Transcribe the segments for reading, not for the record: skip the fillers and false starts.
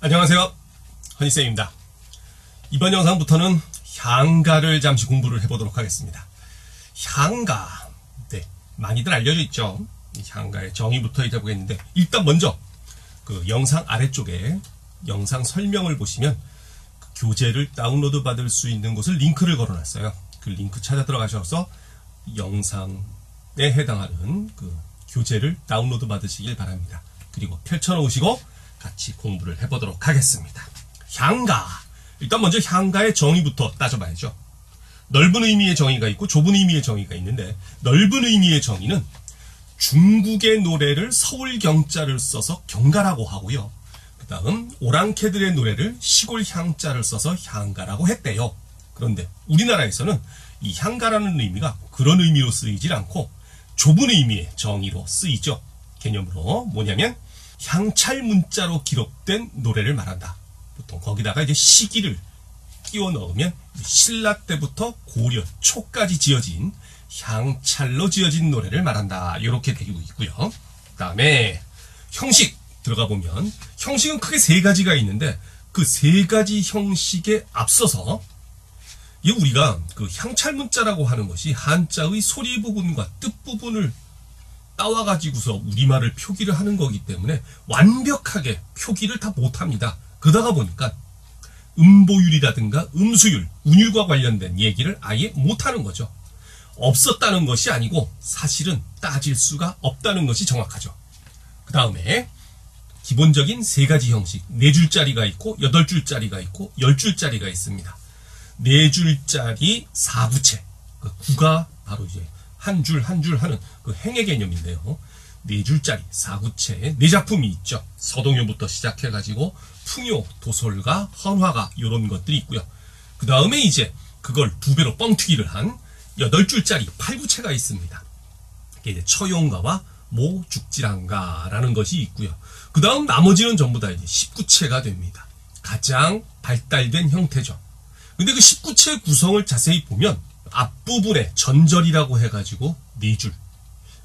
안녕하세요, 허니쌤입니다. 이번 영상부터는 향가를 잠시 공부를 해보도록 하겠습니다. 향가, 네, 많이들 알려져 있죠. 이 향가의 정의부터 이제 보겠는데, 일단 먼저 그 영상 아래쪽에 영상 설명을 보시면 그 교재를 다운로드 받을 수 있는 곳을 링크를 걸어놨어요. 그 링크 찾아 들어가셔서 영상에 해당하는 그 교재를 다운로드 받으시길 바랍니다. 그리고 펼쳐놓으시고 같이 공부를 해보도록 하겠습니다. 향가, 일단 먼저 향가의 정의부터 따져봐야죠. 넓은 의미의 정의가 있고 좁은 의미의 정의가 있는데, 넓은 의미의 정의는 중국의 노래를 서울 경자를 써서 경가라고 하고요. 그 다음 오랑캐들의 노래를 시골 향자를 써서 향가라고 했대요. 그런데 우리나라에서는 이 향가라는 의미가 그런 의미로 쓰이질 않고 좁은 의미의 정의로 쓰이죠. 개념으로 뭐냐면 향찰 문자로 기록된 노래를 말한다. 보통 거기다가 이제 시기를 끼워 넣으면 신라 때부터 고려 초까지 지어진 향찰로 지어진 노래를 말한다. 이렇게 되고 있고요. 그 다음에 형식 들어가 보면 형식은 크게 세 가지가 있는데, 그 세 가지 형식에 앞서서 이 우리가 그 향찰 문자라고 하는 것이 한자의 소리 부분과 뜻 부분을 따와가지고서 우리말을 표기를 하는 거기 때문에 완벽하게 표기를 다 못합니다. 그러다가 보니까 음보율이라든가 음수율, 운율과 관련된 얘기를 아예 못하는 거죠. 없었다는 것이 아니고 사실은 따질 수가 없다는 것이 정확하죠. 그 다음에 기본적인 세 가지 형식, 4줄짜리가 있고 8줄짜리가 있고 10줄짜리가 있습니다. 4줄짜리 사구체, 그 구가 바로 이제 한 줄 한 줄 하는 그 행의 개념인데요. 4줄짜리 사구체 4작품이 있죠. 서동요부터 시작해가지고 풍요, 도솔가, 헌화가 이런 것들이 있고요. 그 다음에 이제 그걸 2배로 뻥튀기를 한 8줄짜리 8구체가 있습니다. 이게 이제 처용가와 모죽지랑가라는 것이 있고요. 그 다음 나머지는 전부 다 이제 19체가 됩니다. 가장 발달된 형태죠. 근데 그 19체의 구성을 자세히 보면 앞부분에 전절이라고 해가지고 4줄,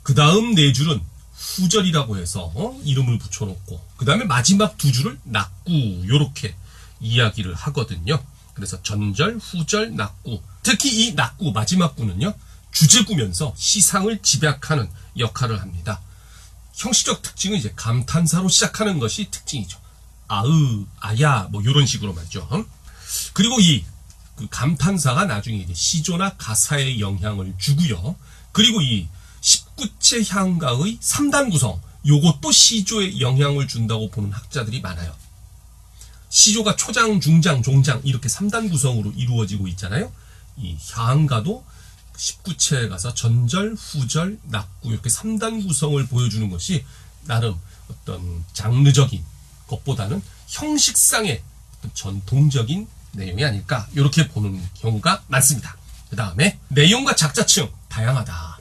그 다음 4줄은 후절이라고 해서 이름을 붙여놓고, 그 다음에 마지막 2줄을 낙구, 요렇게 이야기를 하거든요. 그래서 전절, 후절, 낙구. 특히 이 낙구 마지막 구는요, 주제구면서 시상을 집약하는 역할을 합니다. 형식적 특징은 이제 감탄사로 시작하는 것이 특징이죠. 아으, 아야, 뭐 요런 식으로 말이죠. 그리고 이 그 감탄사가 나중에 이제 시조나 가사에 영향을 주고요. 그리고 이 19체 향가의 3단 구성, 요것도 시조에 영향을 준다고 보는 학자들이 많아요. 시조가 초장, 중장, 종장 이렇게 3단 구성으로 이루어지고 있잖아요. 이 향가도 19체에 가서 전절, 후절, 낙구 이렇게 3단 구성을 보여주는 것이 나름 어떤 장르적인 것보다는 형식상의 어떤 전통적인 내용이 아닐까, 이렇게 보는 경우가 많습니다. 그 다음에 내용과 작자층 다양하다.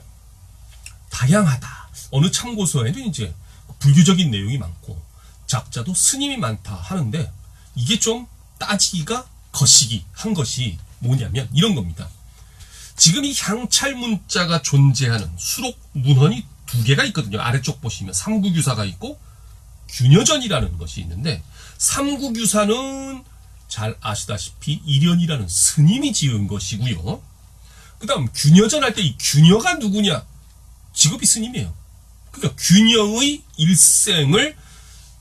어느 참고서에는 이제 불교적인 내용이 많고 작자도 스님이 많다 하는데, 이게 좀 따지기가 거시기한 것이 뭐냐면 이런 겁니다. 지금 이 향찰 문자가 존재하는 수록 문헌이 2개가 있거든요. 아래쪽 보시면 삼구규사가 있고 균여전이라는 것이 있는데, 삼구규사는 잘 아시다시피 이련이라는 스님이 지은 것이고요. 그 다음 균여전 할 때 이 균여가 누구냐? 직업이 스님이에요. 그러니까 균여의 일생을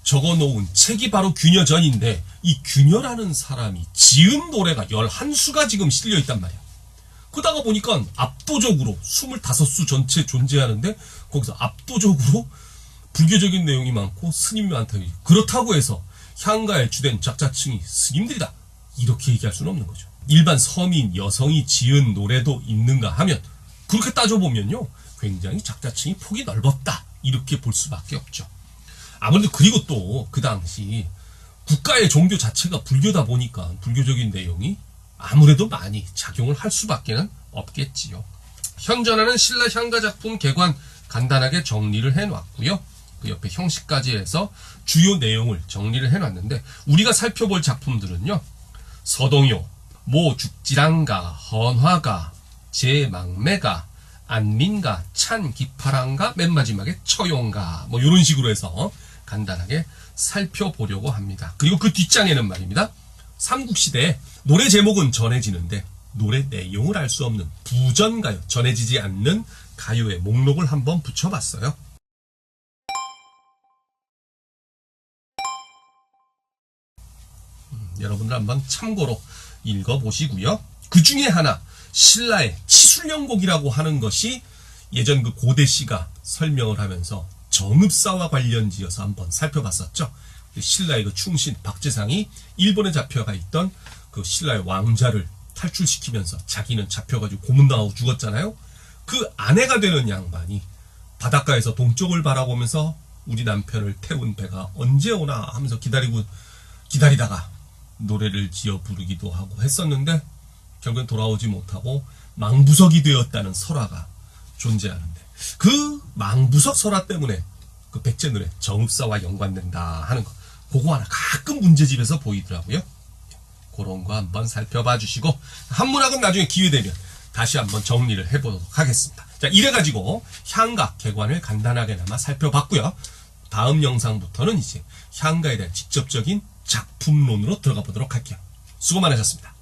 적어놓은 책이 바로 균여전인데, 이 균여라는 사람이 지은 노래가 11수가 지금 실려있단 말이에요. 그러다가 보니까 압도적으로 25수 전체 존재하는데, 거기서 압도적으로 불교적인 내용이 많고 스님이 많다. 그렇다고 해서 향가의 주된 작자층이 스님들이다, 이렇게 얘기할 수는 없는 거죠. 일반 서민 여성이 지은 노래도 있는가 하면, 그렇게 따져보면요, 굉장히 작자층이 폭이 넓었다, 이렇게 볼 수밖에 없죠. 아무래도 그리고 또 그 당시 국가의 종교 자체가 불교다 보니까 불교적인 내용이 아무래도 많이 작용을 할 수밖에 없겠지요. 현존하는 신라 향가 작품 개관 간단하게 정리를 해놨고요. 그 옆에 형식까지 해서 주요 내용을 정리를 해놨는데, 우리가 살펴볼 작품들은요, 서동요, 모죽지랑가, 헌화가, 제망매가, 안민가, 찬기파랑가, 맨 마지막에 처용가, 뭐 이런 식으로 해서 간단하게 살펴보려고 합니다. 그리고 그 뒷장에는 말입니다. 삼국시대에 노래 제목은 전해지는데 노래 내용을 알 수 없는 부전가요, 전해지지 않는 가요의 목록을 한번 붙여봤어요. 여러분들 한번 참고로 읽어보시고요. 그 중에 하나, 신라의 치술령곡이라고 하는 것이 예전 그 고대시가 설명을 하면서 정읍사와 관련지어서 한번 살펴봤었죠. 신라의 그 충신 박재상이 일본에 잡혀가 있던 그 신라의 왕자를 탈출시키면서 자기는 잡혀가지고 고문당하고 죽었잖아요. 그 아내가 되는 양반이 바닷가에서 동쪽을 바라보면서 우리 남편을 태운 배가 언제 오나 하면서 기다리다가 노래를 지어 부르기도 하고 했었는데 결국엔 돌아오지 못하고 망부석이 되었다는 설화가 존재하는데, 그 망부석 설화 때문에 그 백제 노래 정읍사와 연관된다 하는 거, 그거 하나 가끔 문제집에서 보이더라고요. 그런 거 한번 살펴봐 주시고, 한문학은 나중에 기회 되면 다시 한번 정리를 해보도록 하겠습니다. 자, 이래가지고 향가 개관을 간단하게나마 살펴봤고요. 다음 영상부터는 이제 향가에 대한 직접적인 작품론으로 들어가 보도록 할게요. 수고 많으셨습니다.